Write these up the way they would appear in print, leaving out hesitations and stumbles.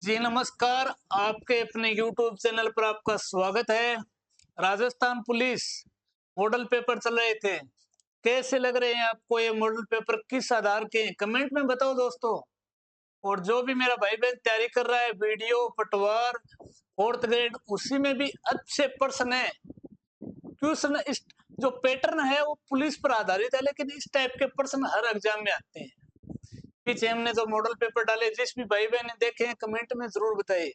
जी नमस्कार, आपके अपने YouTube चैनल पर आपका स्वागत है। राजस्थान पुलिस मॉडल पेपर चल रहे थे, कैसे लग रहे हैं आपको ये मॉडल पेपर? किस आधार के हैं? कमेंट में बताओ दोस्तों। और जो भी मेरा भाई बहन तैयारी कर रहा है वीडियो पटवार फोर्थ ग्रेड, उसी में भी अच्छे प्रश्न है। क्वेश्चन इस जो पैटर्न है वो पुलिस पर आधारित है, लेकिन इस टाइप के प्रश्न हर एग्जाम में आते हैं। पीछे हमने जो मॉडल पेपर डाले, जिस भी भाई बहन ने देखे हैं कमेंट में जरूर बताइए।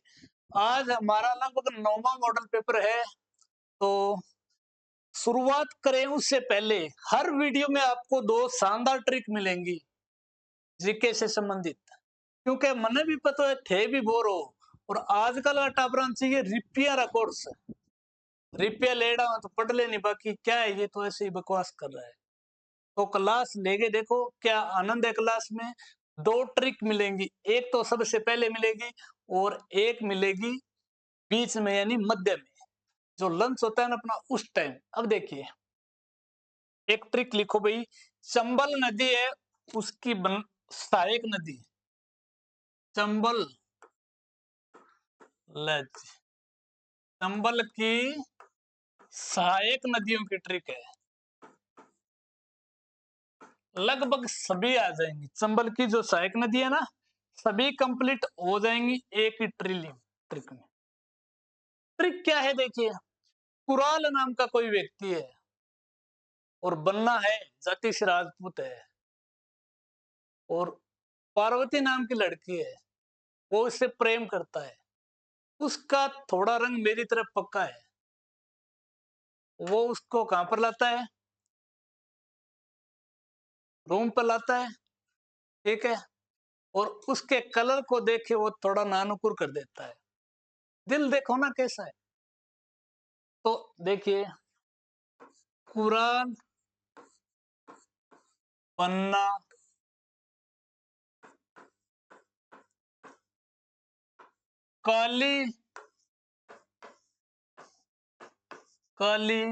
आज हमारा लगभग 9वां मॉडल पेपर है। तो शुरुआत करें उससे पहले हर वीडियो में आपको दो शानदार ट्रिक मिलेंगी जीके से संबंधित, क्योंकि मने भी पता है थे भी बोर हो। और आजकल का टाबरान चाहिए रिपिया का कोर्स, रिपिया लेड़ा तो पढ़ लेनी, बाकी क्या है ये तो ऐसे ही बकवास कर रहा है। तो क्लास लेके देखो क्या आनंद है क्लास में। दो ट्रिक मिलेंगी, एक तो सबसे पहले मिलेगी और एक मिलेगी बीच में यानी मध्य में, जो लंच होता है ना अपना उस टाइम। अब देखिए एक ट्रिक लिखो भाई, चंबल नदी है उसकी सहायक नदी चंबल लज चंबल की सहायक नदियों की ट्रिक है। लगभग सभी आ जाएंगी, चंबल की जो सहायक नदी है ना सभी कंप्लीट हो जाएंगी एक ही ट्रिक में। ट्रिक क्या है देखिए, कुराल नाम का कोई व्यक्ति है और बन्ना है, जाति से राजपूत है, और पार्वती नाम की लड़की है, वो उससे प्रेम करता है। उसका थोड़ा रंग मेरी तरफ पक्का है। वो उसको कहां पर लाता है? रूम पर लाता है, ठीक है। और उसके कलर को देखे वो थोड़ा नानुकुर कर देता है। दिल देखो ना कैसा है। तो देखिए कुरान पन्ना काली काली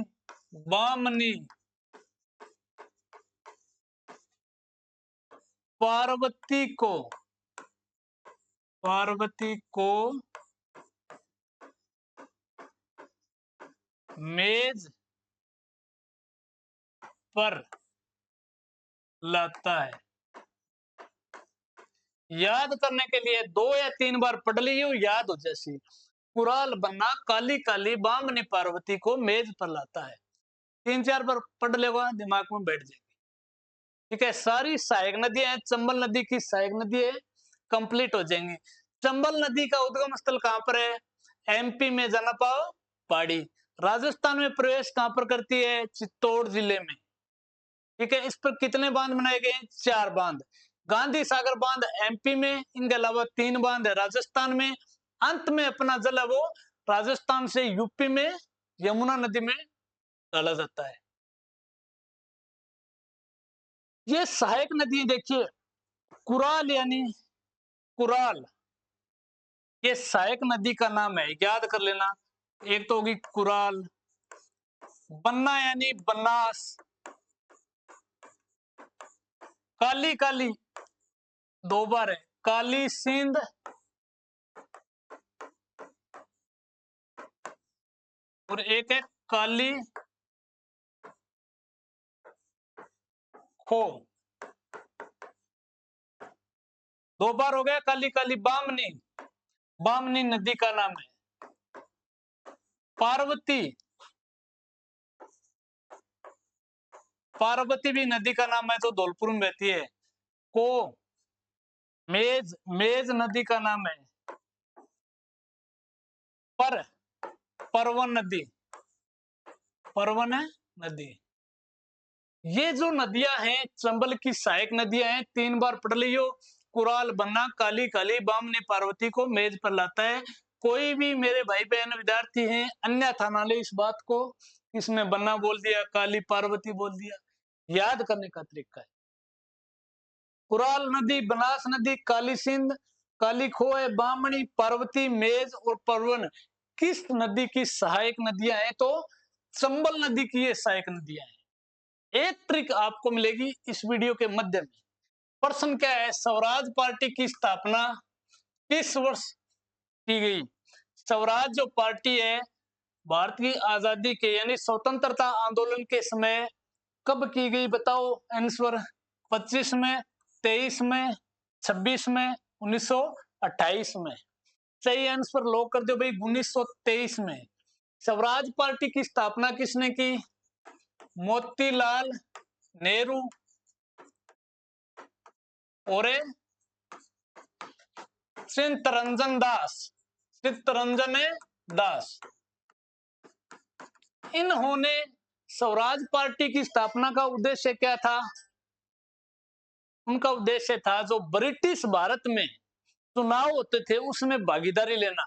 बामनी पार्वती को मेज पर लाता है। याद करने के लिए 2 या 3 बार पढ़ लीजिए, याद हो जैसी। कुराल बन्ना काली काली बामनी पार्वती को मेज पर लाता है, 3-4 बार पढ़ लेगा दिमाग में बैठ जाएगी। ठीक है, सारी सहायक नदियां हैं, चंबल नदी की सहायक नदी है, कंप्लीट हो जाएंगी। चंबल नदी का उद्गम स्थल कहां पर है? एमपी में जनपाव पहाड़ी। राजस्थान में प्रवेश कहां पर करती है? चित्तौड़ जिले में। ठीक है, इस पर कितने बांध बनाए गए हैं? 4 बांध। गांधी सागर बांध एमपी में, इनके अलावा 3 बांध है राजस्थान में। अंत में अपना जल है वो राजस्थान से यूपी में यमुना नदी में डाला जाता है। ये सहायक नदी देखिए, कुराल यानी कुराल, ये सहायक नदी का नाम है, याद कर लेना। एक तो होगी कुराल, बन्ना यानी बनास, काली काली 2 बार है, काली सिंध, और एक है काली खो। 2 बार हो गया। काली काली बामनी, बामनी नदी का नाम है। पार्वती, पार्वती भी नदी का नाम है, तो धौलपुर में बहती है। को मेज, मेज नदी का नाम है। परवन नदी, परवन नदी। ये जो नदियां हैं चंबल की सहायक नदियां हैं, 3 बार पढ़ लियो। कुराल बन्ना काली काली बामनी पार्वती को मेज पर लाता है। कोई भी मेरे भाई बहन विद्यार्थी हैं अन्यथा ना ले इस बात को, इसमें बन्ना बोल दिया काली पार्वती बोल दिया, याद करने का तरीका है। कुराल नदी, बनास नदी, काली सिंध, काली खो है, बामणी, पार्वती, मेज और परवन किस नदी की सहायक नदियां हैं? तो चंबल नदी की ये सहायक नदियां हैं। एक ट्रिक आपको मिलेगी इस वीडियो के माध्यम में। प्रश्न क्या है? स्वराज पार्टी की स्थापना किस वर्ष की गई। स्वराज जो पार्टी है भारत की आजादी के यानी स्वतंत्रता आंदोलन के समय कब की गई बताओ आंसर। 25 में, 23 में, 26 में, 1928 में। सही आंसर लॉक कर दो भाई 1923 में। स्वराज पार्टी की स्थापना किसने की? मोतीलाल नेहरू और चित्तरंजन दास। चित्तरंजन दास इन्होंने स्वराज पार्टी की स्थापना का उद्देश्य क्या था? उनका उद्देश्य था जो ब्रिटिश भारत में चुनाव होते थे उसमें भागीदारी लेना।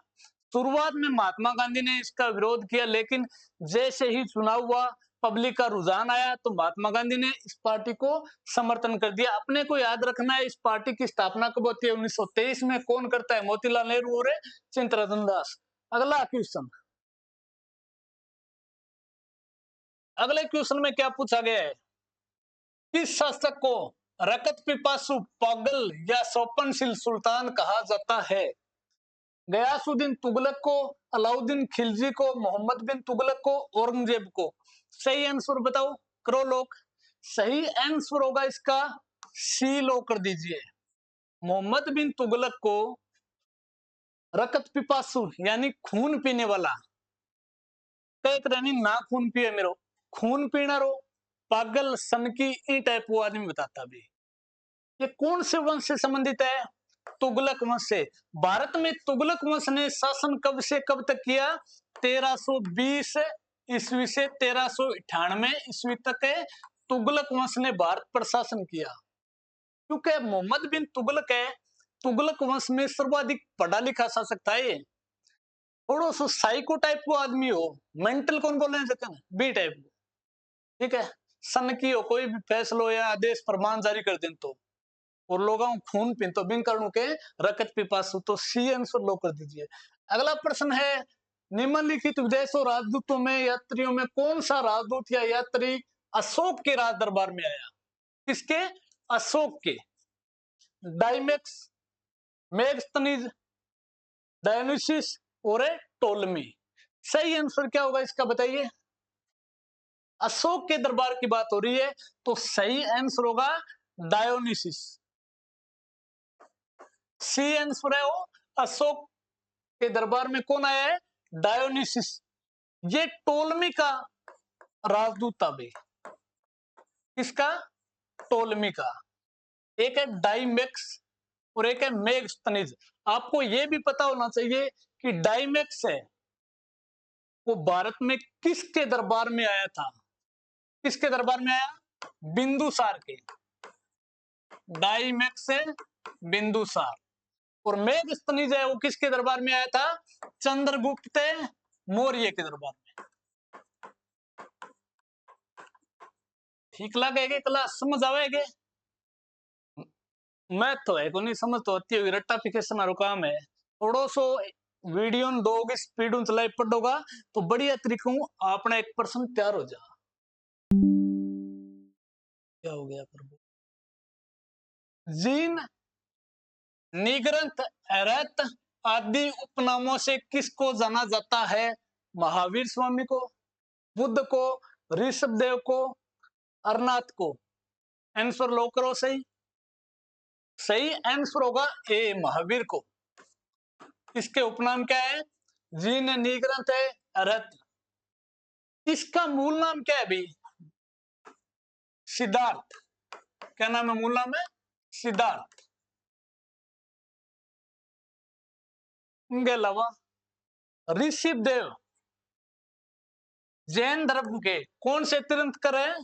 शुरुआत में महात्मा गांधी ने इसका विरोध किया, लेकिन जैसे ही चुनाव हुआ पब्लिक का रुझान आया तो महात्मा गांधी ने इस पार्टी को समर्थन कर दिया। अपने को याद रखना है इस पार्टी की स्थापना कब होती है? 1923 में। कौन करता है? मोतीलाल नेहरू और चित्तरंजन दास। अगला क्वेश्चन, अगले क्वेश्चन में क्या पूछा गया है? किस शासक को रकत पिपासु, पागल या स्वप्नशील सुल्तान कहा जाता है? गयासुद्दीन तुगलक को, अलाउद्दीन खिलजी को, मोहम्मद बिन तुगलक को, औरंगजेब को। सही आंसर बताओ, करो लोग। सही आंसर होगा इसका सी, लो कर दीजिए। मोहम्मद बिन तुगलक को रकत पिपासु यानी खून पीने वाला, एक रानी ना खून पिए मेरो, खून पीना रो, पागल, सनकी, ई टाइप वो आदमी बताता भी। ये कौन से वंश से संबंधित है? तुगलक वंश से। भारत में तुगलक वंश ने शासन कब से कब तक किया? 1320 ईस्वी से 1398 ईस्वी तक तुगलक वंश ने भारत पर शासन किया। क्योंकि मोहम्मद बिन तुगलक है, तुगलक वंश में सर्वाधिक पढ़ा लिखा शासक था ये। थोड़ा सा साइको टाइप को आदमी हो, मेंटल कौन बोल रहे हैं, बी टाइप को, ठीक है। सन की हो, कोई भी फैसला या आदेश फरमान जारी कर दें तो, और लोगों खून पीन तो बिन कारणों के रकत पिपासु, तो सी आंसर लो कर दीजिए। अगला प्रश्न है, निम्नलिखित विदेशों राजदूतों में यात्रियों में कौन सा राजदूत या यात्री अशोक के राज दरबार में आया? किसके? अशोक के। डाइमेक्स, मेगस्थनीज, डायोनिसिस और टोलमी। सही आंसर क्या होगा इसका बताइए। अशोक के दरबार की बात हो रही है तो सही आंसर होगा डायोनिसिस। सी आंसर है वो, अशोक के दरबार में कौन आया है? डायोनिसिस। ये टोलमी का राजदूत था भाई। किसका? टोलमी का। एक है डाइमेक्स और एक है मेगस्थनीज। आपको यह भी पता होना चाहिए कि डाइमेक्स है वो भारत में किसके दरबार में आया था? किसके दरबार में आया? बिंदुसार के। डाइमेक्स है बिंदुसार। और मेगस्थनीज है वो किसके दरबार में आया था? चंद्रगुप्त मौर्य के दरबार में। ठीक लगेगा क्लास? समझ आवेगे? मैं तो है को नहीं समझ तो होती होगी, रट्टाफिकेशन मारो काम है। थोड़ो सो वीडियो दोगे, स्पीड चलाई पढ़ोगा तो बढ़िया तरीकों अपना 1% तैयार हो जा। क्या हो गया प्रभु? जीन, निगरंत, एरत आदि उपनामों से किसको जाना जाता है? महावीर स्वामी को, बुद्ध को, ऋषभ देव को, अरनाथ को। आंसर लो करो। सही, सही आंसर होगा ए, महावीर को। इसके उपनाम क्या है? जीन, निगरंत है, अरत। इसका मूल नाम क्या है भाई? सिद्धार्थ। क्या नाम है? मूल नाम है सिद्धार्थ। इनके अलावा ऋषभ देव जैन धर्म के कौन से तीर्थंकर है?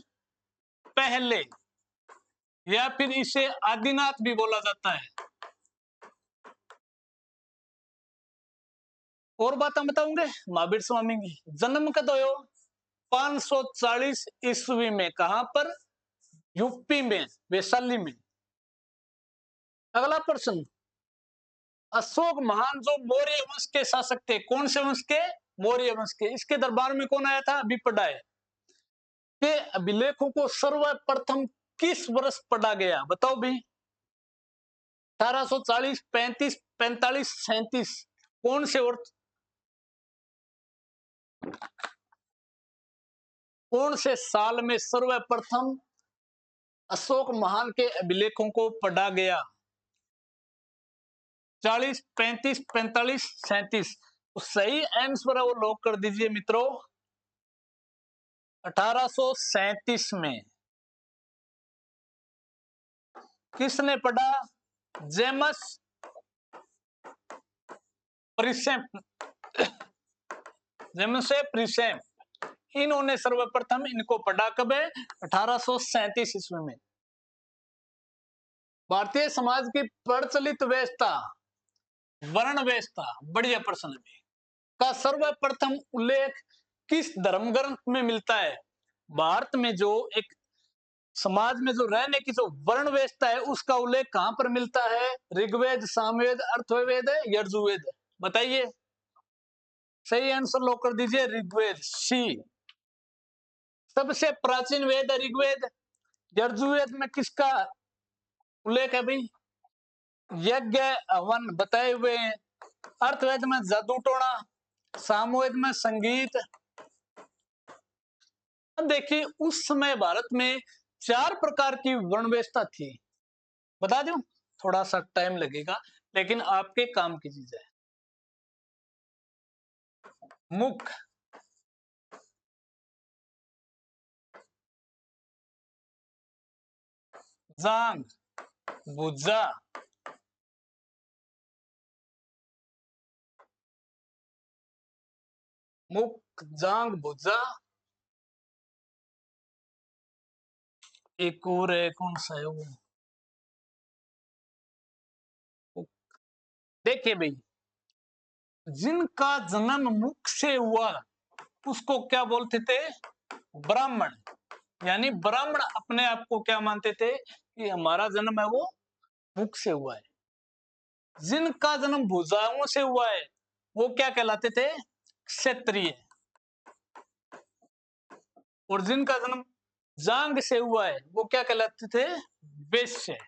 पहले, या फिर इसे आदिनाथ भी बोला जाता है। और बात हम बताऊंगे महावीर स्वामी की। जन्म कद हो? 540 ईस्वी में। कहां पर? यूपी में, वैशाली में। अगला प्रश्न, अशोक महान जो मौर्य वंश के शासक थे, कौन से वंश के? मौर्य वंश के। इसके दरबार में कौन आया था? अभी पढ़ा है। के अभिलेखों को सर्वप्रथम किस वर्ष पढ़ा गया? बताओ भी। 1840, 35, 45, 37। कौन से और कौन से साल में सर्वप्रथम अशोक महान के अभिलेखों को पढ़ा गया? 40, 35, 45, 37। तो सही आंसर है वो लॉक कर दीजिए मित्रों, 1837 में। किसने पढ़ा? जेम्स प्रिंसेप, जेम्स प्रिंसेप, इन्होंने सर्वप्रथम इनको पढ़ा। कब है? 1837 ईस्वी में। भारतीय समाज की प्रचलित व्यवस्था, वर्ण व्यवस्था, बढ़िया प्रश्न है, का सर्वप्रथम उल्लेख किस धर्म ग्रंथ में मिलता है? भारत में जो एक समाज में जो रहने की जो वर्ण व्यवस्था है उसका उल्लेख कहां पर मिलता है? ऋग्वेद, सामवेद, अथर्ववेद है, यजुर्वेद है? बताइए। सही आंसर लॉक कर दीजिए, ऋग्वेद, सी। सबसे प्राचीन वेद है ऋग्वेद। यजुर्वेद में किसका उल्लेख है भाई? यज्ञ, हवन बताए हुए हैं। अर्थवेद में जादू टोना, सामवेद में संगीत। अब देखिए, उस समय भारत में 4 प्रकार की वर्ण व्यवस्था थी। बता दूं, थोड़ा सा टाइम लगेगा लेकिन आपके काम की चीज है। मुख, जांग, भुजा, मुख, जांग, भुजा, एक और है, कौन सा है वो? देखिए भाई, जिनका जन्म मुख से हुआ उसको क्या बोलते थे? ब्राह्मण। यानी ब्राह्मण अपने आप को क्या मानते थे? कि हमारा जन्म है वो मुख से हुआ है। जिनका जन्म भुजाओं से हुआ है वो क्या कहलाते थे? क्षत्रिय। और जिनका जन्म जांग से हुआ है वो क्या कहलाते थे? वैश्य।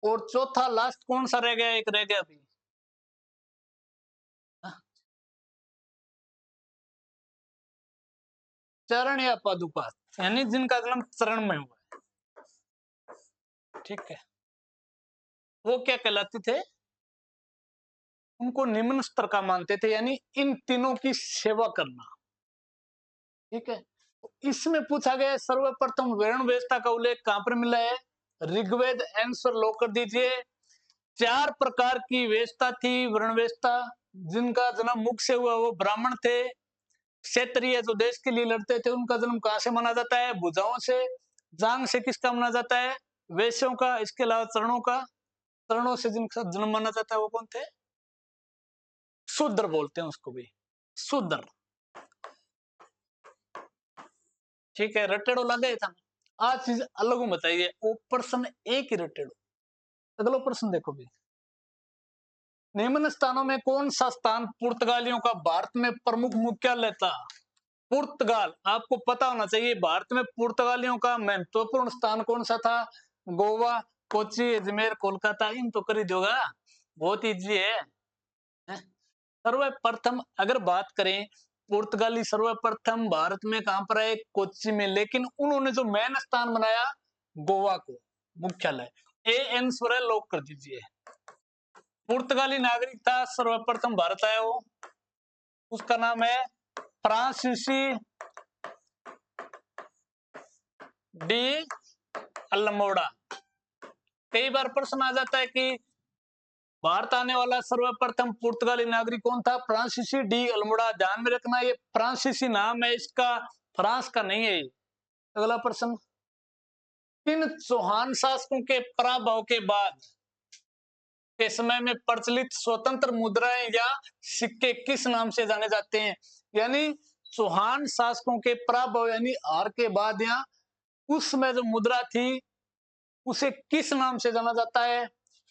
और चौथा लास्ट कौन सा रह गया? एक रह गया अभी। चरण या पादुका, यानी जिनका जन्म चरण में हुआ है। ठीक है, वो क्या कहलाते थे? उनको निम्न स्तर का मानते थे, यानी इन तीनों की सेवा करना। ठीक है, इसमें पूछा गया सर्वप्रथम वर्ण व्यवस्था का उल्लेख कहां पर मिला है? ऋग्वेद। आंसर लॉक कर दीजिए। 4 प्रकार की व्यवस्था थी, वर्ण व्यवस्था। जिनका जन्म मुख से हुआ वो ब्राह्मण थे। क्षत्रिय जो देश के लिए लड़ते थे उनका जन्म कहां से माना जाता है? भुजाओं से। जांग से किसका माना जाता है? वैश्यों का। इसके अलावा चरणों का, चरणों से जिनका जन्म माना जाता है वो कौन थे? शूद्र बोलते हैं उसको भी, शूद्र। ठीक है, रटेड़ो लगे था। आज चीज अलग बताइए, वो प्रश्न एक ही रटेड़ो। अगला प्रश्न देखो भी, निम्न स्थानों में कौन सा स्थान पुर्तगालियों का भारत में प्रमुख मुख्यालय था? पुर्तगाल, आपको पता होना चाहिए भारत में पुर्तगालियों का महत्वपूर्ण स्थान कौन सा था? गोवा, कोच्चि, अजमेर, कोलकाता। इन तो कर ही दोगा, बहुत इजी है। सर्वप्रथम अगर बात करें, पुर्तगाली सर्वप्रथम भारत में कहां पर है? कोच्चि में। लेकिन उन्होंने जो मेन स्थान बनाया गोवा को मुख्यालय। ए आंसर लॉक कर दीजिए। पुर्तगाली नागरिक था सर्वप्रथम भारत आया वो, उसका नाम है फ्रांसीसी डी अल्मोड़ा। कई बार प्रश्न आ जाता है कि भारत आने वाला सर्वप्रथम पुर्तगाली नागरिक कौन था? फ्रांसीसी डी अल्मोड़ा। ध्यान में रखना, ये फ्रांसीसी नाम है इसका, फ्रांस का नहीं है। अगला प्रश्न, किन चौहान शासकों के पराभव के बाद के समय में प्रचलित स्वतंत्र मुद्राएं या सिक्के किस नाम से जाने जाते हैं? यानी चौहान शासकों के पराभव यानी हार के बाद या उस समय जो मुद्रा थी उसे किस नाम से जाना जाता है?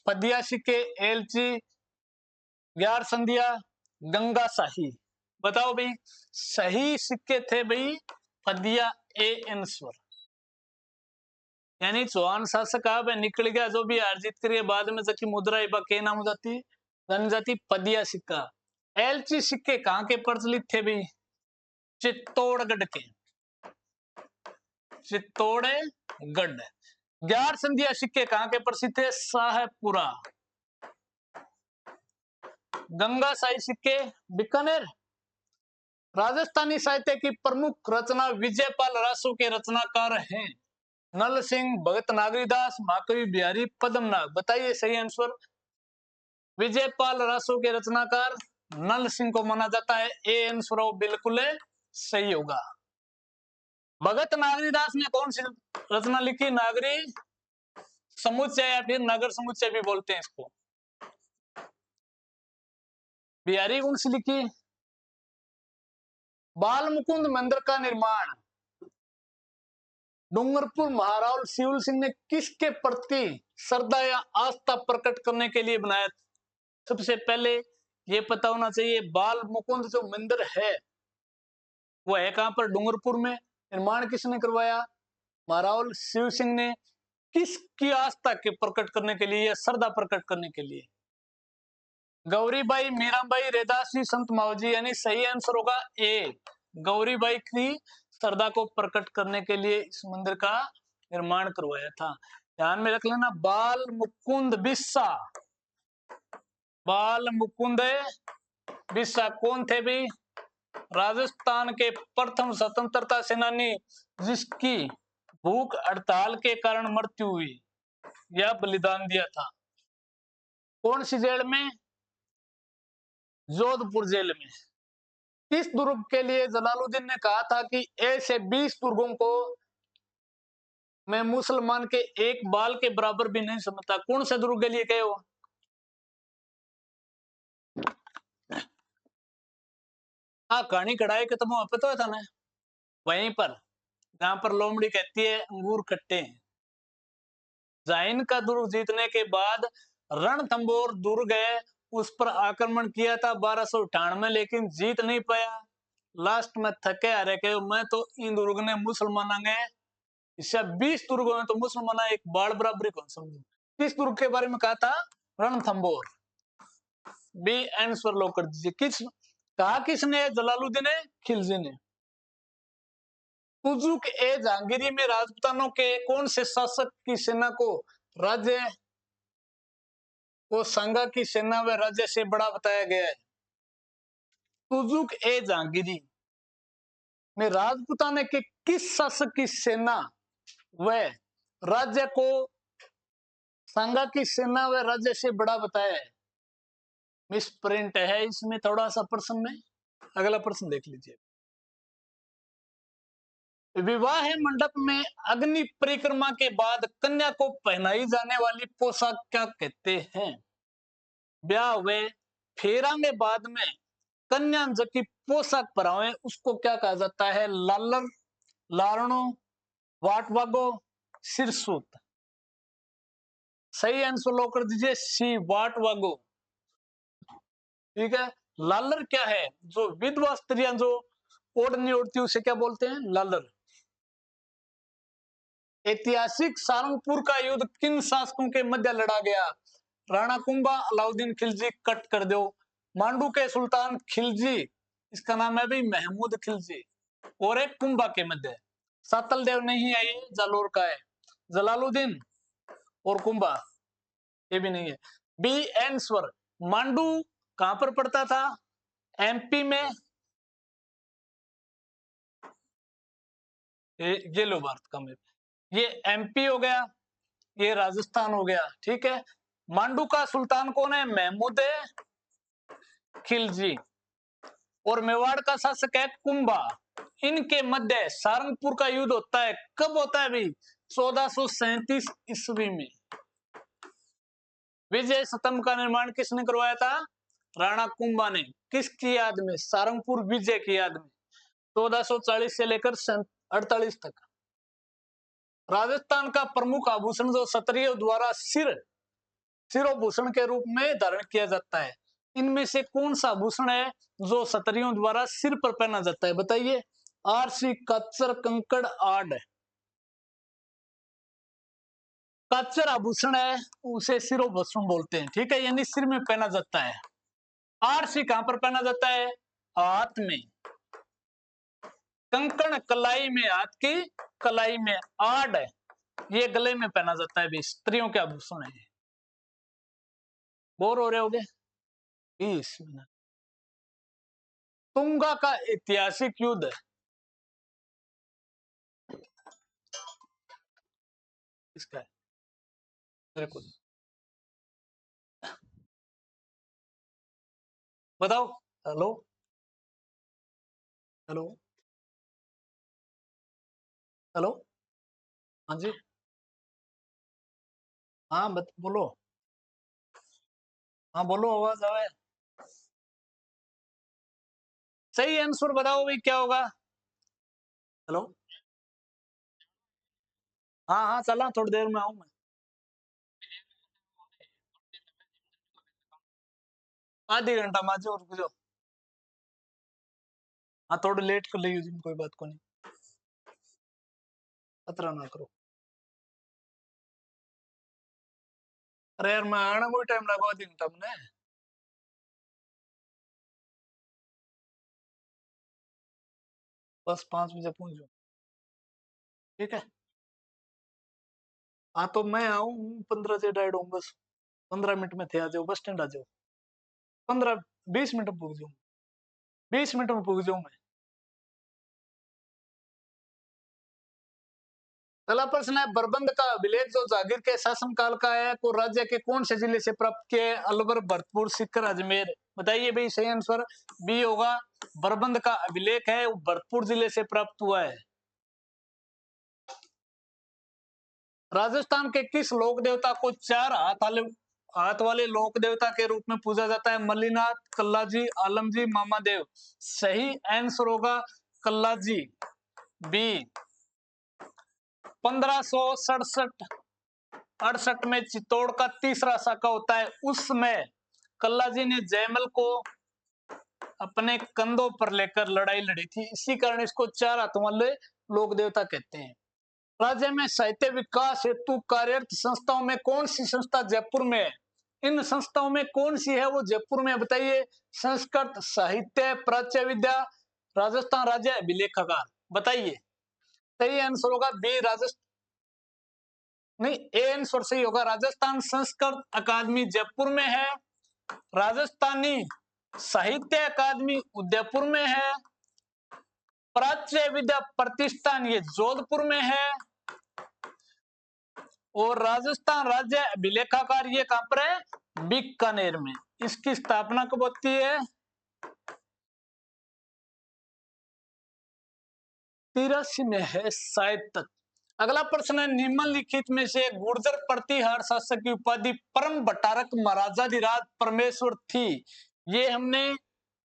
पदिया सिक्के, एलची, ग्यार संधिया, गंगा शाही। बताओ भाई, सही सिक्के थे भाई पदिया, ए आंसर। यानी चौहान शासक अब निकल गया, जो भी हार जीत करिए बाद में जबकि मुद्रा के नाम हो जाती बन जाती पदिया सिक्का। एलची सिक्के कहाँ के प्रचलित थे भाई? चित्तौड़गढ़ के, चित्तौड़गढ़। ग्यार संधिया सिक्के कहाँ के प्रसिद्ध थे? शाहपुरा। गंगा साई सिक्के बीकानेर। राजस्थानी साहित्य की प्रमुख रचना विजयपाल रासो के रचनाकार हैं। नल सिंह, भगत नागरीदास, महाकवि बिहारी पद्मनाभ। बताइए सही आंसर। विजयपाल रासो के रचनाकार नल सिंह को माना जाता है। ए आंसर बिल्कुल सही होगा। भगत नागरीदास ने कौन सी रचना लिखी? नागरी समुच्चय या फिर नगर समुच्चय भी बोलते हैं इसको। बिहारी कौन सी लिखी? बाल मुकुंद मंदिर का निर्माण डूंगरपुर महाराव शिवल सिंह ने किसके प्रति श्रद्धा या आस्था प्रकट करने के लिए बनाया? सबसे पहले ये पता होना चाहिए बाल मुकुंद जो मंदिर है वो है कहां पर? डूंगरपुर में। निर्माण किसने करवाया? महाराव शिव सिंह ने। किसकी आस्था के प्रकट करने के लिए या श्रद्धा प्रकट करने के लिए? गौरीबाई, मीराबाई, रैदास जी, संत मावजी। यानी सही आंसर होगा ए, गौरीबाई की श्रद्धा को प्रकट करने के लिए इस मंदिर का निर्माण करवाया था। ध्यान में रख लेना। बाल मुकुंद बिस्सा, बाल मुकुंद बिस्सा कौन थे भी? राजस्थान के प्रथम स्वतंत्रता सेनानी जिसकी भूख हड़ताल के कारण मृत्यु हुई या बलिदान दिया था। कौन सी जेल में? जोधपुर जेल में। किस दुर्ग के लिए जलालुद्दीन ने कहा था कि ऐसे 20 दुर्गों को मैं मुसलमान के एक बाल के बराबर भी नहीं समझता? कौन से दुर्ग के लिए कहे हो? हाँ, कहानी कढ़ाई खत्म हुआ पता था ना, वहीं पर जहां पर लोमड़ी कहती है अंगूर खट्टे हैं। जाइन का दुर्ग जीतने के बाद रणथंबोर दुर्ग है उस पर आक्रमण किया था 1298 में, लेकिन जीत नहीं पाया। लास्ट में थके हारे के मैं तो इन दुर्ग ने मुसलमाना ने इससे 20 दुर्गों में तो मुसलमान एक बाल बराबरी कौन समझू। किस दुर्ग के बारे में कहा था? रणथंबोर। बी आंसर लो कर दीजिए। किस कहा किसने? जलालुद्दीन खिलजी ने। तुजुक ए जहांगीरी में राजपूतानों के कौन से शासक की सेना को राज्य को संगा की सेना व राज्य से बड़ा बताया गया है? तुजुक ए जहांगीरी में राजपूताने के किस शासक की सेना व राज्य को संगा की सेना व राज्य से बड़ा बताया है? मिस प्रिंट है इसमें थोड़ा सा प्रश्न में। अगला प्रश्न देख लीजिए। विवाह मंडप में अग्नि परिक्रमा के बाद कन्या को पहनाई जाने वाली पोशाक क्या कहते हैं? ब्याह हुए फेरा में बाद में कन्या जबकि पोशाक पहरावे उसको क्या कहा जाता है? लालर, लारणो, वाटवागो, सिरसूत। सही आंसर लो कर दीजिए सी, वाटवागो। ठीक है। लालर क्या है? जो विधवा स्त्रियां जो ओढ़नी ओढ़ती उसे क्या बोलते हैं? लालर। ऐतिहासिक सारंगपुर का युद्ध किन शासकों के मध्य लड़ा गया? राणा कुंभा, अलाउद्दीन खिलजी। कट कर दो। मांडू के सुल्तान खिलजी, इसका नाम है भाई महमूद खिलजी, और एक कुंभा के मध्य। सातल देव नहीं है, ये जालोर का है। जलालुद्दीन और कुंभा ये भी नहीं है। B answer. मांडू कहां पर पड़ता था? एमपी में। ये लो भारत का मैप, ये एमपी हो गया, ये राजस्थान हो गया। ठीक है। मांडू का सुल्तान कौन है? महमूद खिलजी। और मेवाड़ का शासक है कुंभा। इनके मध्य सारंगपुर का युद्ध होता है। कब होता है भाई? 1437 ईस्वी में। विजय स्तंभ का निर्माण किसने करवाया था? राणा कुंभा ने। किसकी याद में? सारंगपुर विजय की याद में। 1440 से लेकर 48 तक। राजस्थान का प्रमुख आभूषण जो क्षत्रियों द्वारा शिरोभूषण के रूप में धारण किया जाता है, इनमें से कौन सा आभूषण है जो क्षत्रियों द्वारा सिर पर पहना जाता है? बताइए। आरसी, कच्चर, कंकड़, आड़। काचर आभूषण है उसे शिरोभूषण बोलते हैं, ठीक है, यानी सिर में पहना जाता है। आरसी कहां पर पहना जाता है? हाथ में। कंकण कलाई में, हाथ की कलाई में। आड़ ये गले में पहना जाता है, भी स्त्रियों के आभूषण है। बोर हो रहे होगे? 20 मिनट। तुंगा का ऐतिहासिक युद्ध किसका है? मेरे को बताओ। Hello hello hello. हाँ जी। हाँ बोलो। हाँ बोलो, आवाज आवे। सही आंसर बताओ भाई, क्या होगा? हेलो। हाँ हाँ, चला, थोड़ी देर में आऊं मैं। आधी घंटा माजो, रुक जाओ। हाँ, थोड़ी लेट कर ली कोई बात को नहीं, खतरा ना करो। अरे यार, मैं आना कोई टाइम लगा, आधी घंटा में। बस 5 बजे पहुंच जाओ, ठीक है। हाँ तो मैं आऊँ 15 से डाइड हूँ, बस 15 मिनट में थे, आ जाओ, बस स्टैंड आ जाओ। 15-20 मिनट में पहुंच जाऊँ, 20 मिनट में पहुंच जाऊँ मैं। अगला प्रश्न है, बरबंद का अभिलेख जो जागीर के शासनकाल का है, को राज्य के कौन से जिले से प्राप्त किए? अलवर, भरतपुर, सीकर, अजमेर। बताइए भाई, सही आंसर बी होगा। बरबंद का अभिलेख है वो भरतपुर जिले से प्राप्त हुआ है। राजस्थान के किस लोक देवता को 4 हाथ वाले लोक देवता के रूप में पूजा जाता है? मल्लीनाथ, कल्लाजी, आलमजी, मामादेव। सही आंसर होगा कल्लाजी, बी। 1567-68 में चित्तौड़ का तीसरा शाखा होता है, उसमें कल्लाजी ने जयमल को अपने कंधों पर लेकर लड़ाई लड़ी थी, इसी कारण इसको 4 हाथों वाले लोक देवता कहते हैं। राज्य में साहित्य विकास हेतु कार्यरत संस्थाओं में कौन सी संस्था जयपुर में है? इन संस्थाओं में कौन सी है वो जयपुर में? बताइए। संस्कृत साहित्य, प्राच्य विद्या, राजस्थान राज्य अभिलेखागार। बताइए। सही आंसर होगा बी, राजस्थान। नहीं, ए आंसर सही होगा, राजस्थान संस्कृत अकादमी जयपुर में है, राजस्थानी साहित्य अकादमी उदयपुर में है, प्राच्य विद्या प्रतिष्ठान ये जोधपुर में है, और राजस्थान राज्य अभिलेखागार ये कहां पर है? बीकानेर में। इसकी स्थापना कब होती है? 83 में है शायद तक। अगला प्रश्न है, निम्नलिखित में से गुर्जर प्रतिहार शासक की उपाधि परम भट्टारक महाराजाधिराज परमेश्वर थी। ये हमने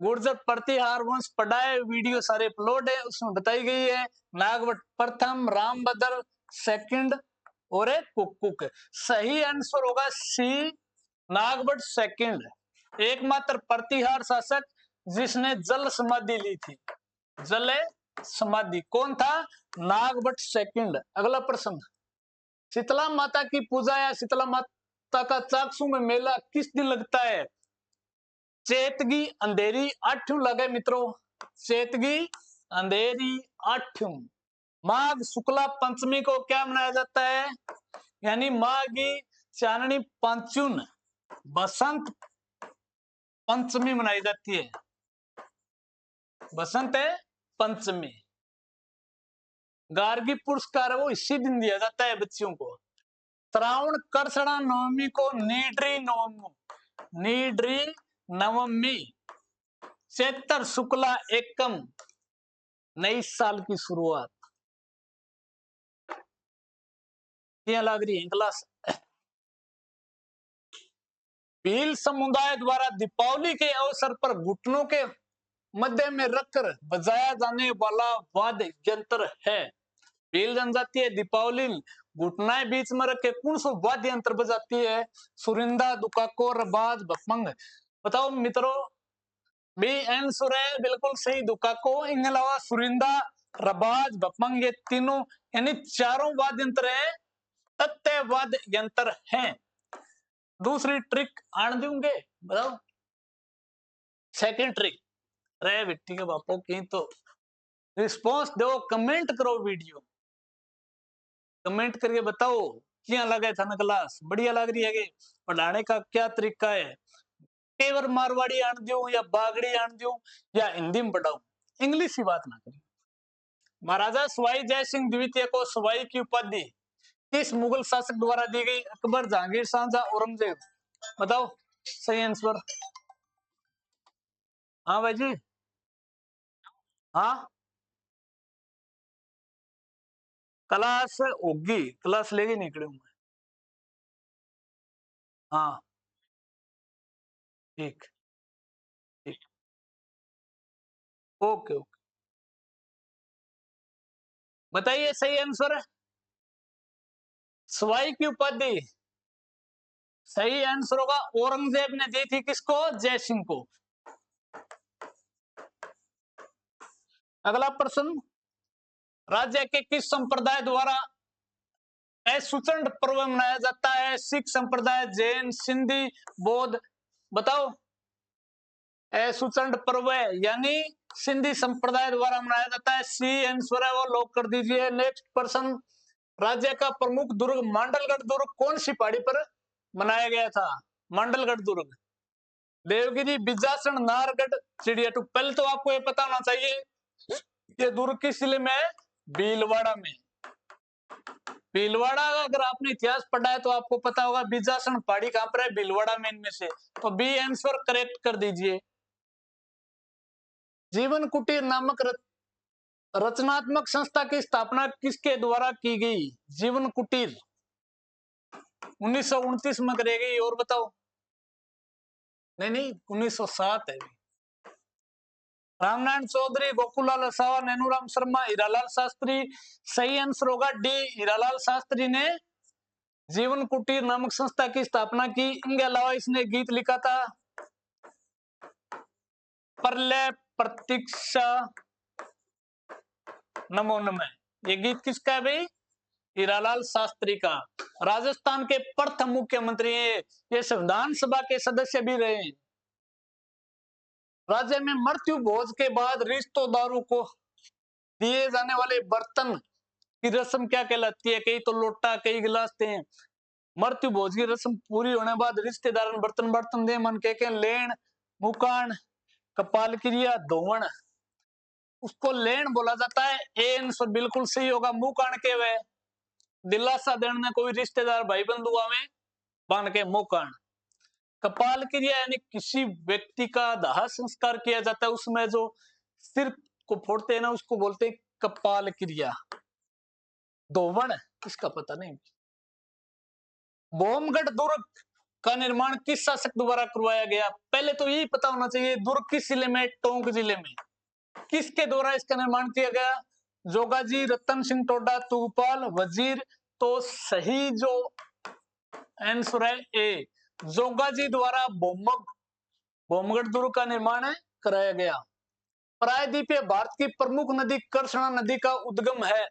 गुर्जर प्रतिहार वंश पढ़ा है, वीडियो सारे अपलोड है, उसमें बताई गई है। नागवट प्रथम, रामभद्र सेकंड, और एक कुक्कुक। सही आंसर होगा सी, नागवट सेकंड। एकमात्र प्रतिहार शासक जिसने जल समाधि ली थी। जल समाधि कौन था? नागवट सेकंड। अगला प्रश्न, शीतला माता की पूजा या शीतला माता का चाकसू में मेला किस दिन लगता है? चेतगी अंधेरी आठ्यों लगे मित्रों, चेतगी अंधेरी आठ्यों। माघ शुक्ला पंचमी को क्या मनाया जाता है? यानी माघी चाननी पंचुन बसंत पंचमी मनाई जाती है, बसंत पंचमी। गार्गी पुरस्कार वो इसी दिन दिया जाता है बच्चियों को। श्रावण करसड़ा नवमी को नीड्री नवमी, नीड्री नवमी। चैत्र शुक्ला एकम, नई साल की शुरुआत। क्या लग रही है क्लास? भील समुदाय द्वारा दीपावली के अवसर पर घुटनों के मध्य में रखकर बजाया जाने वाला वाद्य यंत्र है। भील जनजाति है, दीपावली घुटनाएं बीच में रखे कौन सा वाद्य यंत्र बजाती है? सुरिंदा, दुकाको, रबाज, भपंग। बताओ मित्रों। बी आंसर है बिल्कुल सही, दुकाको। इनके अलावा सुरिंदा, रबाज, भपंग ये तीनों यानी चारों वाद्य यंत्र है तथ्यवाद यंत्र हैं। दूसरी ट्रिक आन दूंगे, बताओ। सेकंड ट्रिक रे बिट्टी के बापो की तो रिस्पॉन्स दो, कमेंट करो, वीडियो कमेंट करके बताओ क्या लगा था ना, क्लास बढ़िया लग रही है कि पढ़ाने का क्या तरीका है, पेवर मारवाड़ी आन दूं या बागड़ी आन दूं या हिंदी में पढ़ाऊं, इंग्लिश की बात ना करें। महाराजा सवाई जय सिंह द्वितीय को सवाई की उपाधि किस मुगल शासक द्वारा दी गई? अकबर, जहांगीर, शाहजहां, औरंगजेब? बताओ सही आंसर। हाँ भाई जी, हाँ क्लास होगी, क्लास लेके निकले हूँ मैं। हाँ ठीक ठीक, ओके ओके। बताइए सही आंसर है सवाई की उपाधि। सही आंसर होगा औरंगजेब ने दी थी किसको? जय सिंह को। अगला प्रश्न, राज्य के किस संप्रदाय द्वारा सूचंड पर्व मनाया जाता है? सिख संप्रदाय, जैन, सिंधी, बौद्ध? बताओ। सुचंड पर्व है यानी सिंधी संप्रदाय द्वारा मनाया जाता है। सी आंसर है वो लॉक कर दीजिए। नेक्स्ट प्रश्न, राज्य का प्रमुख दुर्ग मांडलगढ़ दुर्ग कौन सी पहाड़ी पर बनाया गया था? मांडलगढ़ दुर्ग, देवगिरी, बिजासन, नाहरगढ़, चिड़ियाटू? पहले तो आपको ये पता होना चाहिए ये दुर्ग किस जिले में है? भीलवाड़ा में। भीलवाड़ा का अगर आपने इतिहास पढ़ा है तो आपको पता होगा बिजासन पहाड़ी कहां पर है? भीलवाड़ा में इनमें से। तो बी आंसर करेक्ट कर दीजिए। जीवन कुटीर नामक रचनात्मक संस्था की स्थापना किसके द्वारा की गई? जीवन कुटीर 1929 में करी गई। और बताओ। नहीं नहीं, 1907 है। रामनारायण चौधरी, गोकुललाल असावा, नैनूराम शर्मा, हीरालाल शास्त्री? सही आंसर होगा डी, हीरालाल शास्त्री ने जीवन कुटीर नामक संस्था की स्थापना की। इनके अलावा इसने गीत लिखा था प्रलय प्रतीक्षा नमो नमः। ये गीत किसका है भाई? हीरालाल शास्त्री का। राजस्थान के प्रथम मुख्यमंत्री ये संविधान सभा के सदस्य भी रहे। राज्य में मृत्यु भोज के बाद रिश्तेदारों को दिए जाने वाले बर्तन की रस्म क्या कहलाती है? कई तो लोटा, कई गिलास थे। मृत्यु भोज की रस्म पूरी होने बाद रिश्तेदार बर्तन बर्तन दे मन के लेन, मुकान, कपाल क्रिया, धोवन। उसको लेन बोला जाता है। ए आंसर बिल्कुल सही होगा। मुकान के वे दिलासा देने कोई रिश्तेदार भाई बंधु आवे बांध के मुकान। कपाल क्रिया यानी किसी व्यक्ति का दाह संस्कार किया जाता है, उसमें जो सिर को फोड़ते हैं ना उसको बोलते हैं कपाल क्रिया। धोवन इसका पता नहीं। बोमगढ़ दुर्ग का निर्माण किस शासक द्वारा करवाया गया? पहले तो यही पता होना चाहिए दुर्ग किस जिले में? टोंक जिले में। किसके द्वारा इसका निर्माण किया गया? जोगाजी, रतन सिंह टोडा, तुगपाल, वजीर? तो सही जो आंसर है ए, जोगाजी द्वारा बोमगढ़ दुर्ग का निर्माण कराया गया। प्रायद्वीप भारत की प्रमुख नदी कृष्णा नदी का उद्गम है।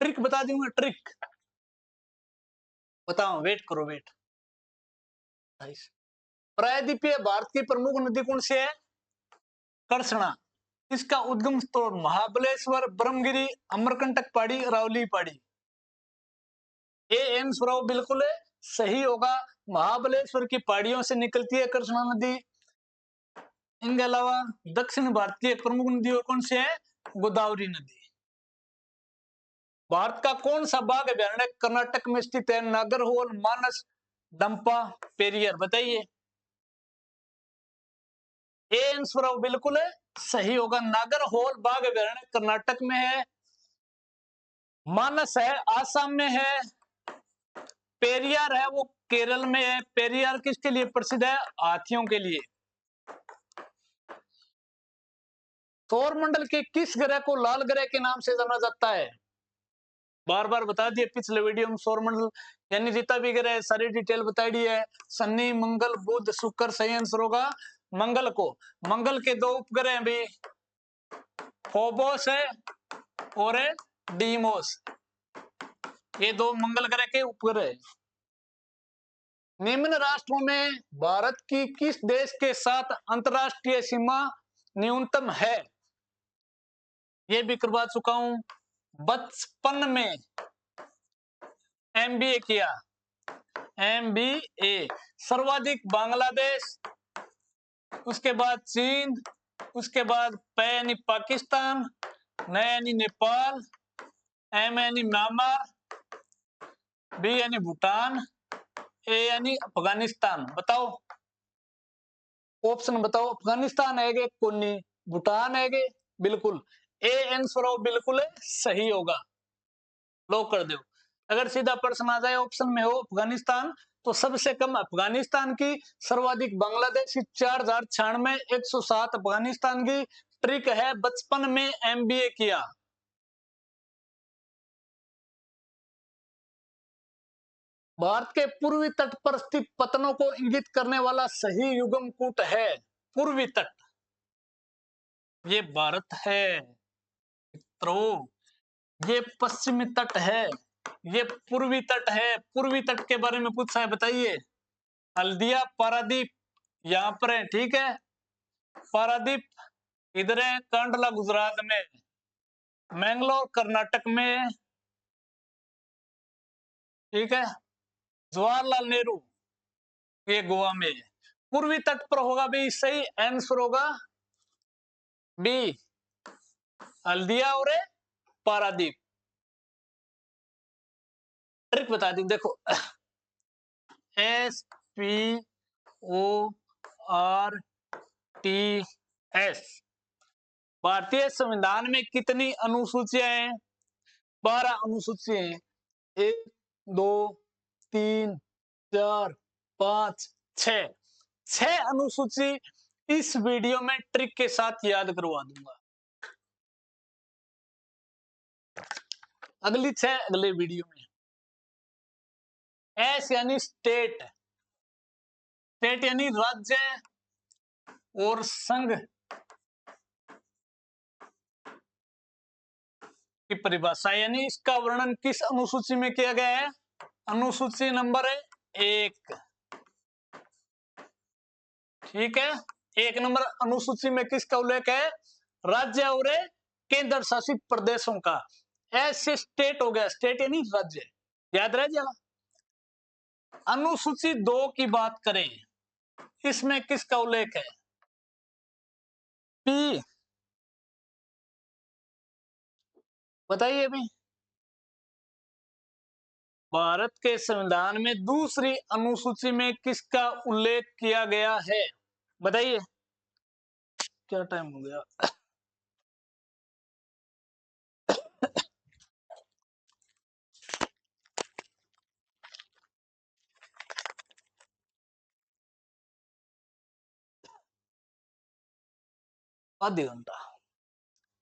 ट्रिक बता दूंगा, ट्रिक बताओ, वेट करो वेट। प्रायद्वीपीय भारत की प्रमुख नदी कौन सी है? कृष्णा। इसका उद्गम स्थल महाबलेश्वर, ब्रह्मगिरी, अमरकंटक पहाड़ी, अरावली पहाड़ी? ये आंसर बिल्कुल सही होगा। महाबलेश्वर की पहाड़ियों से निकलती है कृष्णा नदी। इनके अलावा दक्षिण भारत की एक प्रमुख नदी और कौन सी है? गोदावरी नदी। भारत का कौन सा बाघ अभ्यारण्य कर्नाटक में स्थित है? नागरहोल, मानस, डंपा, पेरियर? बताइए। ए आंसर बिल्कुल सही होगा। नागरहोल बाघ अभ्यारण्य कर्नाटक में है। मानस है आसाम में है। पेरियार है वो केरल में है। पेरियार किसके लिए प्रसिद्ध है? हाथियों के लिए। सौर मंडल के किस ग्रह को लाल ग्रह के नाम से जाना जाता है? बार बार बता दिए पिछले वीडियो में। सौर मंडल यानी जितना भी ग्रह सारी डिटेल बताई दी है। शनि, मंगल, बुध, शुक्र? सही आंसर होगा मंगल को। मंगल के दो उपग्रह भी फोबोस है और है डीमोस। ये दो मंगल ग्रह के उपग्रह है। निम्न राष्ट्रों में भारत की किस देश के साथ अंतरराष्ट्रीय सीमा न्यूनतम है? ये भी करवा चुका हूं। बचपन में एमबीए किया, एमबीए। सर्वाधिक बांग्लादेश, उसके बाद चीन, उसके बाद प यानी पाकिस्तान, न यानी नेपाल, एम यानी म्यांमार, बी यानी भूटान, ए यानी अफगानिस्तान। बताओ ऑप्शन बताओ। अफगानिस्तान है कोनी, भूटान है बिल्कुल। ए आंसर बिल्कुल सही होगा, लॉक कर दो। अगर सीधा प्रश्न आ जाए ऑप्शन में हो अफगानिस्तान, तो सबसे कम अफगानिस्तान की, सर्वाधिक बांग्लादेश की 4096, 107 अफगानिस्तान की। ट्रिक है बचपन में एमबीए किया। भारत के पूर्वी तट पर स्थित पतनों को इंगित करने वाला सही युग्म कूट है। पूर्वी तट ये भारत है मित्रों, ये पश्चिमी तट है, ये पूर्वी तट है। पूर्वी तट के बारे में पूछा है, बताइए। हल्दिया, पारादीप यहां पर है, ठीक है। पारादीप इधर है, कांडला गुजरात में, मैंगलोर कर्नाटक में, ठीक है। जवाहरलाल नेहरू ये गोवा में है। पूर्वी तट पर होगा भी सही आंसर होगा बी, हल्दिया और पारादीप। ट्रिक बता दी देखो, S P O R T S. भारतीय संविधान में कितनी अनुसूचियां हैं? 12 अनुसूचियां हैं। 1 2 3 4 5 6, 6 अनुसूची इस वीडियो में ट्रिक के साथ याद करवा दूंगा। अगली 6 अगले वीडियो में। एस यानी स्टेट, स्टेट यानी राज्य और संघ की परिभाषा, यानी इसका वर्णन किस अनुसूची में किया गया है? अनुसूची नंबर 1, ठीक है। 1 नंबर अनुसूची में किसका उल्लेख है? राज्य और केंद्र शासित प्रदेशों का। ऐसे स्टेट हो गया, स्टेट यानी राज्य, याद रह जाएगा। अनुसूची 2 की बात करें, इसमें किसका उल्लेख है? पी, बताइए अभी। भारत के संविधान में दूसरी अनुसूची में किसका उल्लेख किया गया है? बताइए। क्या टाइम हो गया? आधे घंटा।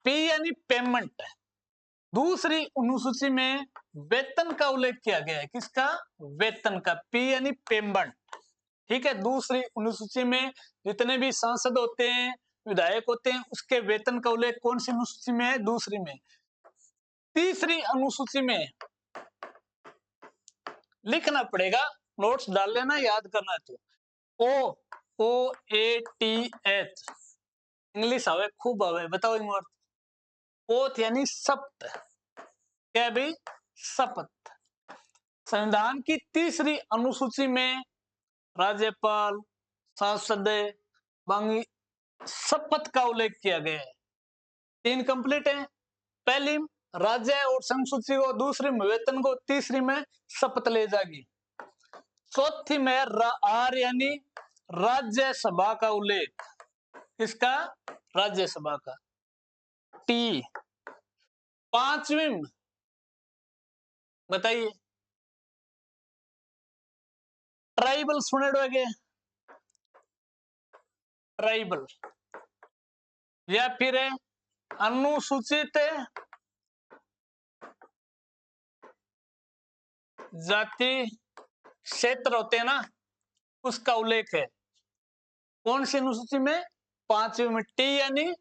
पी यानी पेमेंट। दूसरी अनुसूची में वेतन का उल्लेख किया गया है। किसका? वेतन का। पी यानी पेमेंट, ठीक है। दूसरी अनुसूची में जितने भी सांसद होते हैं, विधायक होते हैं, उसके वेतन का उल्लेख कौन सी अनुसूची में है? दूसरी में। तीसरी अनुसूची में लिखना पड़ेगा, नोट्स डाल लेना, याद करना है तो। ओ ओ ए टी एच, इंग्लिश आवे खूब आवे, बताओ इंग्लिश। ओथ यानी शपथ, क्या भी? शपथ। संविधान की तीसरी अनुसूची में राज्यपाल, सांसद, बाकी शपथ का उल्लेख किया गया है। 3 कंप्लीट है। पहली राज्य और संघ सूची को, दूसरी में वेतन को, तीसरी में शपथ ले जाएगी। चौथी में आर यानी राज्यसभा का उल्लेख। किसका? राज्यसभा का। टी, पांचवी बताइए। ट्राइबल सुने डोगे, ट्राइबल या फिर अनुसूचित जाति क्षेत्र होते हैं ना, उसका उल्लेख है। कौन सी अनुसूची में? 5वीं में। टी यानी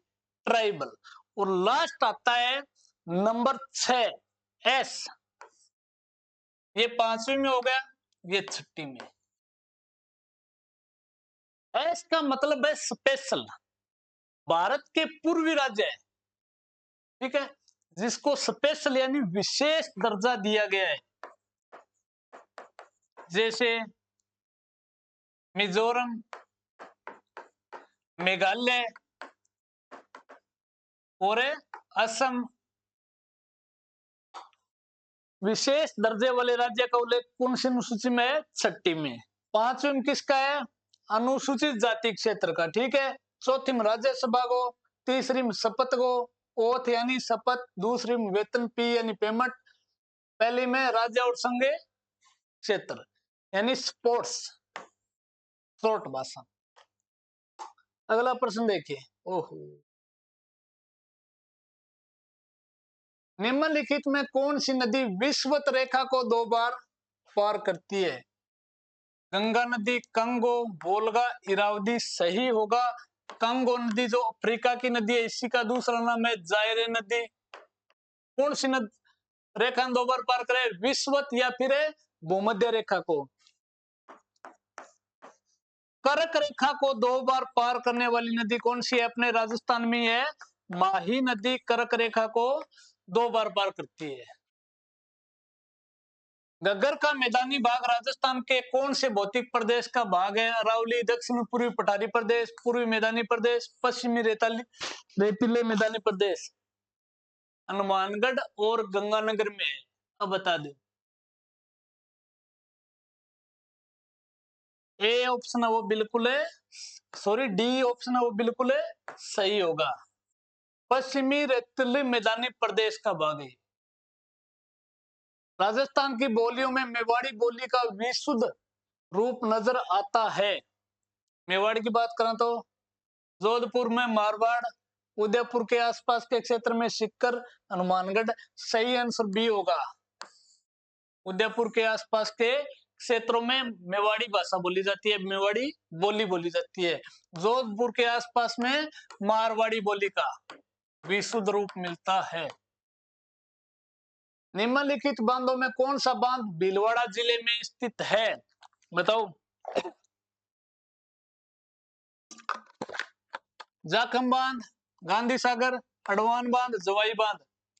ट्राइबल। और लास्ट आता है नंबर 6 एस। ये 5वीं में हो गया, ये 6ठी में। एस का मतलब है स्पेशल। भारत के पूर्वी राज्य है, ठीक है, जिसको स्पेशल यानी विशेष दर्जा दिया गया है, जैसे मिजोरम, मेघालय और असम। विशेष दर्जे वाले राज्य का उल्लेख कौन सी अनुसूची में है? 6ठी में। 5वीं में किसका है? अनुसूचित जाति क्षेत्र का, ठीक है। 4थी में राज्यसभा को, 3री में शपथ को, ओथ यानी शपथ, 2री में वेतन पी यानी पेमेंट, पहली में राज्य और संघीय क्षेत्र यानी स्पोर्ट्स, शॉर्ट भाषा। अगला प्रश्न देखिए। ओहो, निम्नलिखित में कौन सी नदी विषुवत रेखा को 2 बार पार करती है? गंगा नदी, कंगो, वोल्गा, इरावदी। सही होगा कंगो नदी, जो अफ्रीका की नदी है, इसी का दूसरा नाम है जायरे नदी। कौन सी नदी रेखा 2 बार पार करे? विषुवत या फिर भूमध्य रेखा को। कर्क रेखा को 2 बार पार करने वाली नदी कौन सी है? अपने राजस्थान में है माही नदी, कर्क रेखा को 2 बार पार करती है। घग्गर का मैदानी भाग राजस्थान के कौन से भौतिक प्रदेश का भाग है? अरावली, दक्षिण पूर्वी पठारी प्रदेश, पूर्वी मैदानी प्रदेश, पश्चिमी रेतीले मैदानी प्रदेश। हनुमानगढ़ और गंगानगर में है। अब बता दो। ए ऑप्शन है वो बिल्कुल है, सॉरी डी ऑप्शन है वो बिल्कुल है सही होगा। पश्चिमी रेतीले मैदानी प्रदेश का भाग है। राजस्थान की बोलियों में मेवाड़ी बोली का विशुद्ध रूप नजर आता है। मेवाड़ी की बात करें तो जोधपुर में मारवाड़, उदयपुर के आसपास के क्षेत्र में सिक्कर, हनुमानगढ़। सही आंसर बी होगा। उदयपुर के आसपास के क्षेत्रों में मेवाड़ी भाषा बोली जाती है, मेवाड़ी बोली बोली जाती है। जोधपुर के आसपास में मारवाड़ी बोली का विशुद्ध रूप मिलता है। निम्नलिखित बांधों में कौन सा बांध भीलवाड़ा जिले में स्थित है? बताओ। जाखम बांध, गांधी सागर, अडवान बांध, जवाई बांध।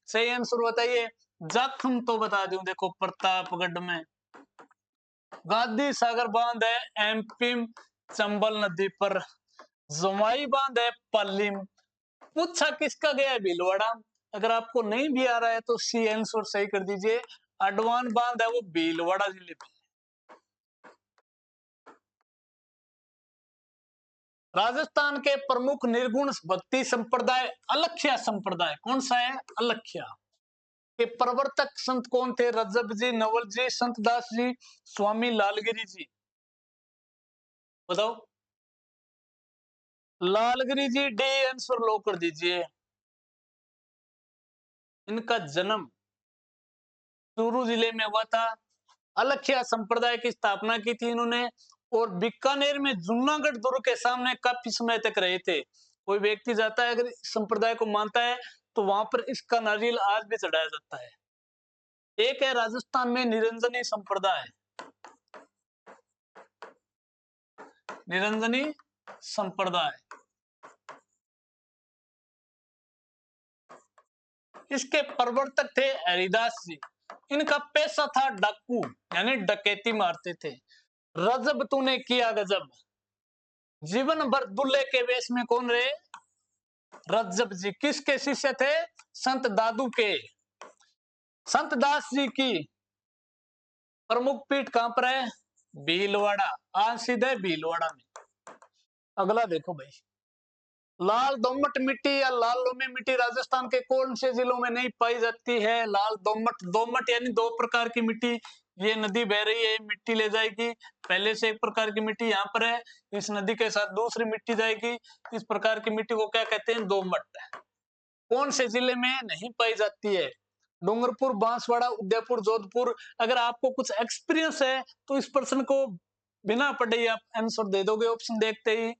सही आंसर बताइए। जाखम तो बता दूं, देखो प्रतापगढ़ में। गांधी सागर बांध है एमपी चंबल नदी पर। जवाई बांध है पाली में। पूछा किसका गया है? भीलवाड़ा। अगर आपको नहीं भी आ रहा है तो सी आंसर सही कर दीजिए। अडवान बांध है वो भीलवाड़ा जिले में। राजस्थान के प्रमुख निर्गुण भक्ति संप्रदाय अलख्या संप्रदाय कौन सा है? अलख्या के प्रवर्तक संत कौन थे? रजब जी, नवल जी, संत दास जी, स्वामी लालगिरी जी। बताओ। लालगिरी जी, डी आंसर लो कर दीजिए। इनका जन्म चूरू जिले में हुआ था। अलख्या संप्रदाय की स्थापना की थी इन्होंने, और बीकानेर में जूनागढ़ दुर्ग के सामने काफी समय तक रहे थे। कोई व्यक्ति जाता है अगर इस संप्रदाय को मानता है तो वहां पर इसका नारियल आज भी चढ़ाया जाता है। एक है राजस्थान में निरंजनी संप्रदाय। निरंजनी संप्रदाय, इसके प्रवर्तक थे हरिदास जी। इनका पेशा था डाकू, यानी डकैती मारते थे। रजब तूने किया गजब, जीवन भर दुल्हे के वेश में कौन रहे? रजब जी। किसके शिष्य थे? संत दादू के। संत दास जी की प्रमुख पीठ कहां पर है? भीलवाड़ा। आज सीधे भीलवाड़ा में। अगला देखो भाई। लाल दोमट मिट्टी या लाल लोमी मिट्टी राजस्थान के कौन से जिलों में नहीं पाई जाती है? लाल दोमट, दोमट यानी 2 प्रकार की मिट्टी। ये नदी बह रही है, मिट्टी ले जाएगी। पहले से एक प्रकार की मिट्टी यहाँ पर है, इस नदी के साथ दूसरी मिट्टी जाएगी। इस प्रकार की मिट्टी को क्या कहते हैं? दोमट। कौन से जिले में नहीं पाई जाती है? डूंगरपुर, बांसवाड़ा, उदयपुर, जोधपुर। अगर आपको कुछ एक्सपीरियंस है तो इस प्रश्न को बिना पढ़े आप आंसर दे दोगे ऑप्शन देखते ही।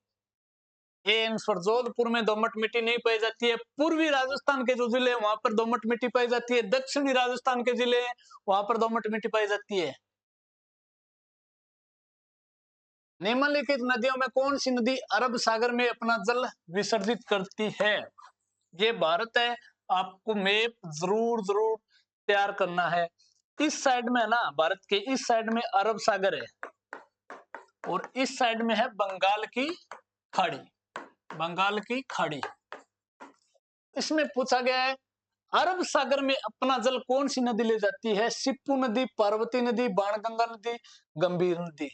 A answer. जोधपुर में दोमट मिट्टी नहीं पाई जाती है। पूर्वी राजस्थान के जो जिले हैं वहां पर दोमट मिट्टी पाई जाती है। दक्षिणी राजस्थान के जिले हैं वहां पर दोमट मिट्टी पाई जाती है। निम्नलिखित नदियों में कौन सी नदी अरब सागर में अपना जल विसर्जित करती है? ये भारत है। आपको मैप जरूर जरूर तैयार करना है। इस साइड में है ना, भारत के इस साइड में अरब सागर है और इस साइड में है बंगाल की खाड़ी। बंगाल की खाड़ी। इसमें पूछा गया है अरब सागर में अपना जल कौन सी नदी ले जाती है? सिप्पू नदी, पार्वती नदी, बाणगंगा नदी, गंभीर नदी।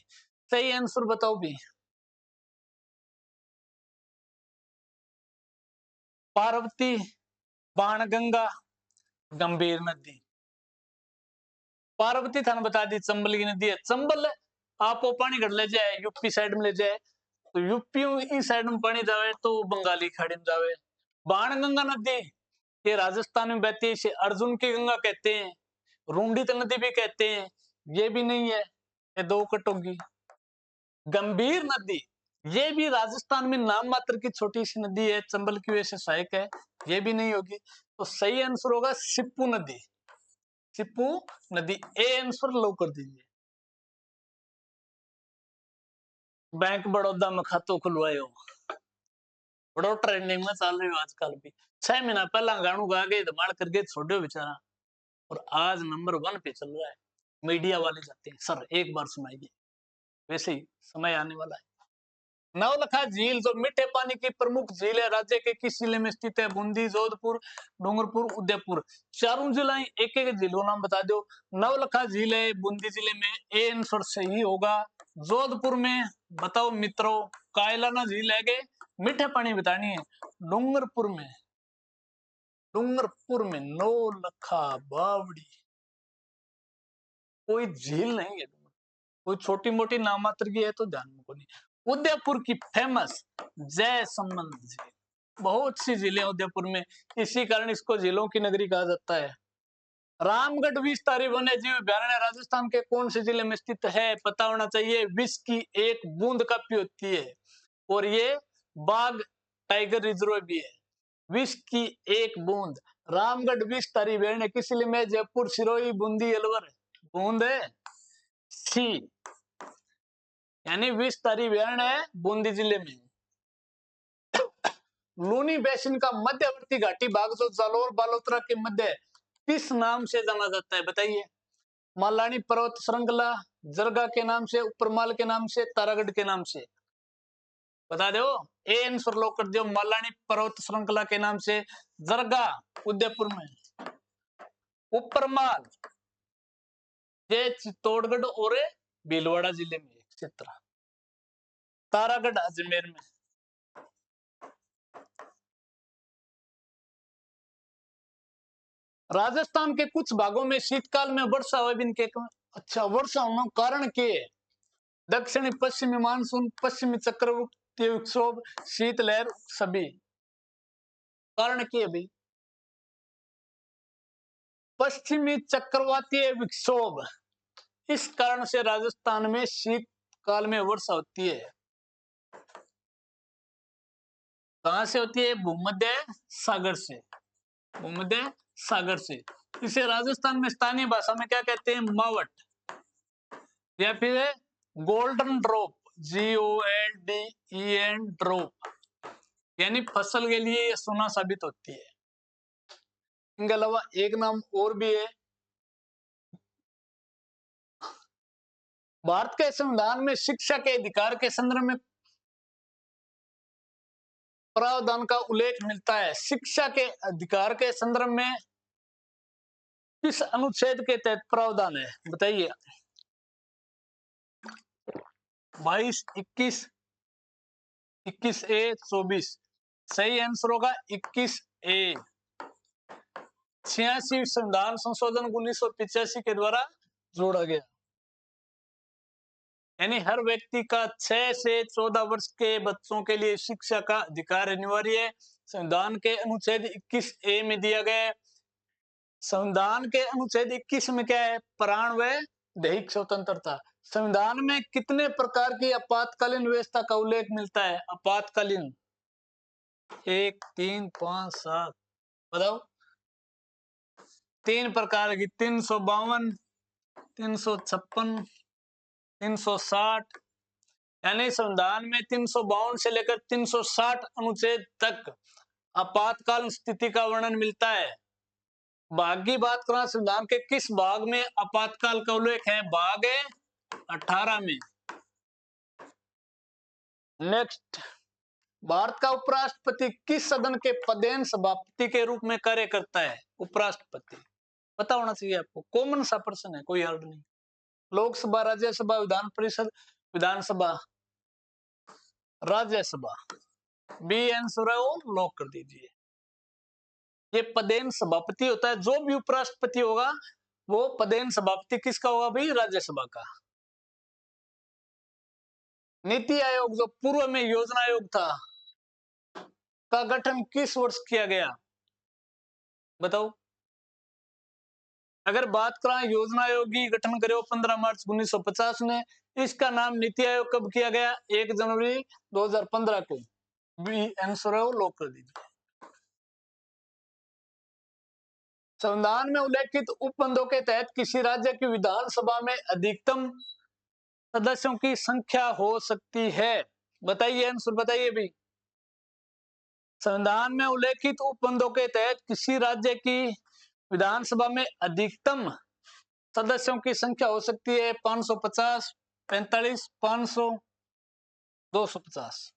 सही आंसर बताओ भी। पार्वती, बाणगंगा, गंभीर नदी। पार्वती थाने बता दी चंबल की नदी है। चंबल आप वो पानी घट ले जाए यूपी साइड में ले जाए तो यूपी इस साइड में पानी जावे तो बंगाली खाड़ी में जावे। बाणगंगा नदी ये राजस्थान में बहती है। इसे अर्जुन की गंगा कहते हैं। रूंडीत नदी भी कहते हैं। ये भी नहीं है, ये दो कट होगी। गंभीर नदी ये भी राजस्थान में नाम मात्र की छोटी सी नदी है। चंबल की वजह से सहायक है। ये भी नहीं होगी। तो सही आंसर होगा सिप्पू नदी। सिप्पू नदी ए आंसर लो कर दीजिए। बैंक बड़ौदा में खातो खुलवायो। बड़ो ट्रेंडिंग में चल रही हो आजकल भी। 6 महीना पहला गानू गा गए धमाल करके छोड़ो बेचारा और आज नंबर 1 पे चल रहा है। मीडिया वाले जाते हैं सर एक बार सुनाइए। वैसे ही समय आने वाला है। नवलखा झील जो मीठे पानी की प्रमुख झील है राज्य के किस जिले में स्थित है? बूंदी, जोधपुर, डूंगरपुर, उदयपुर। चारों जिला एक एक झीलों नाम बता दो। नवलखा झील है बूंदी जिले में। ए आंसर सही होगा। जोधपुर में बताओ मित्रों कायलाना झील है के मीठे पानी बतानी है। डूंगरपुर में नौलखा बावड़ी कोई झील नहीं है। कोई छोटी मोटी नाम मात्र की है तो ध्यान में को नहीं। उदयपुर की फेमस जयसमंद झील। बहुत सी झीलें उदयपुर में, इसी कारण इसको झीलों की नगरी कहा जाता है। रामगढ़ विस्तारी वन्य जीव अभयारण्य राजस्थान के कौन से जिले में स्थित है? पता होना चाहिए। विष की एक बूंद काफी होती है और ये बाघ टाइगर रिजर्व भी है। विष की एक बूंद। रामगढ़ विस्तारी अभयारण्य किस जिले में? जयपुर, सिरोही, बूंदी, अलवर। बूंद है सी यानी विस्तारी अभयारण्य है बूंदी जिले में। लूनी बेसिन का मध्यवर्ती घाटी भाग जो जालोर बालोतरा के मध्य किस नाम से जाना जाता है? बताइए। मालानी पर्वत श्रृंखला, जरगा के नाम से, उपरमाल के नाम से, तारागढ़ के नाम से। बता दो। ए आंसर लॉक कर दियो। मालानी पर्वत श्रृंखला के नाम से। जरगा उदयपुर में। उपरमाल ये चित्तौड़गढ़ और भीलवाड़ा जिले में क्षेत्र। तारागढ़ अजमेर में। राजस्थान के कुछ भागों में शीतकाल में वर्षा हुए बिन के अच्छा वर्षा होना कारण के दक्षिणी पश्चिमी मानसून, पश्चिमी चक्रवाती विक्षोभ, शीतलहर सभी कारण के भाई। पश्चिमी चक्रवाती विक्षोभ इस कारण से राजस्थान में शीतकाल में वर्षा होती है। कहां से होती है? भूमध्य सागर से। भूमध्य सागर से। इसे राजस्थान में स्थानीय भाषा में क्या कहते हैं? मावट या फिर गोल्डन ड्रॉप। GOLDEN ड्रॉप यानी फसल के लिए ये सोना साबित होती है। इनके अलावा एक नाम और भी है। भारत के संविधान में शिक्षा के अधिकार के संदर्भ में प्रावधान का उल्लेख मिलता है। शिक्षा के अधिकार के संदर्भ में किस अनुच्छेद के तहत प्रावधान है? बताइए। 22, 21, 21A, 24। सही आंसर होगा 21A। 86 संविधान संशोधन 1985 के द्वारा जोड़ा गया। यानी हर व्यक्ति का 6 से 14 वर्ष के बच्चों के लिए शिक्षा का अधिकार अनिवार्य है। संविधान के अनुच्छेद 21A में दिया गया है। संविधान के अनुच्छेद 21 में क्या है? प्राण व दैहिक स्वतंत्रता। संविधान में कितने प्रकार की आपातकालीन व्यवस्था का उल्लेख मिलता है? आपातकालीन 1 3 5 7 बताओ। 3 प्रकार की 352, 356, 360, यानी संविधान में 352 से लेकर 360 अनुच्छेद तक आपातकाल स्थिति का वर्णन मिलता है। भाग की बात करें, संविधान के किस भाग में आपातकाल का उल्लेख है? भाग 18 में। नेक्स्ट, भारत का उपराष्ट्रपति किस सदन के पदेन सभापति के रूप में कार्य करता है? उपराष्ट्रपति पता होना चाहिए आपको, कॉमन सा प्रश्न है, कोई हार्ड नहीं। लोकसभा, राज्यसभा, विधान परिषद, विधानसभा, राज्यसभा। बी आंसर है वो लॉक कर दीजिए। ये पदेन सभापति होता है, जो भी उपराष्ट्रपति होगा वो पदेन सभापति किसका होगा भाई? राज्यसभा का। नीति आयोग जो पूर्व में योजना आयोग था, का गठन किस वर्ष किया गया? बताओ। अगर बात करें योजना आयोग की गठन करे 15 मार्च 1950 में, इसका नाम नीति आयोग कब किया गया? 1 जनवरी 2015 को। बी आंसर है वो लॉक कर दीजिए। संविधान में उल्लेखित उपबंधों के तहत किसी राज्य की विधानसभा में अधिकतम सदस्यों की संख्या हो सकती है? बताइए आंसर बताइए भी। संविधान में उल्लेखित उपबंधों के तहत किसी राज्य की विधानसभा में अधिकतम सदस्यों की संख्या हो सकती है 550, 45, 500, 250।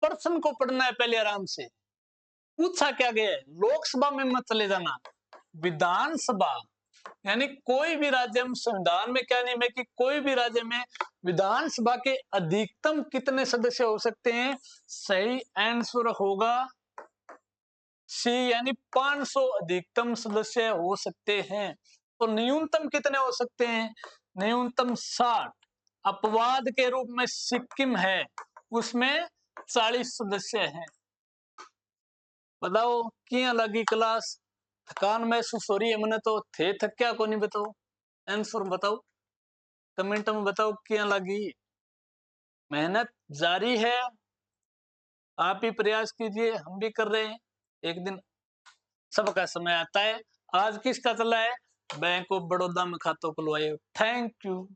प्रश्न को पढ़ना है पहले आराम से। पूछा क्या गया है? लोकसभा में मत चले जाना, विधानसभा, यानी कोई भी राज्य में, संविधान में क्या नियम है कि कोई भी राज्य में विधानसभा के अधिकतम कितने सदस्य हो सकते हैं? सही आंसर होगा सी, यानी 500 अधिकतम सदस्य हो सकते हैं। तो न्यूनतम कितने हो सकते हैं? न्यूनतम 60। अपवाद के रूप में सिक्किम है, उसमें 40 सदस्य हैं। बताओ क्या लगी क्लास? थकान महसूस हो रही है? मैंने तो थे थक्या को नहीं। बताओ आंसर बताओ, कमेंट में बताओ क्या लगी। मेहनत जारी है, आप भी प्रयास कीजिए, हम भी कर रहे हैं। एक दिन सबका समय आता है। आज किसका चला है? बैंक ऑफ बड़ौदा में खाता खुलवाए। Thank you.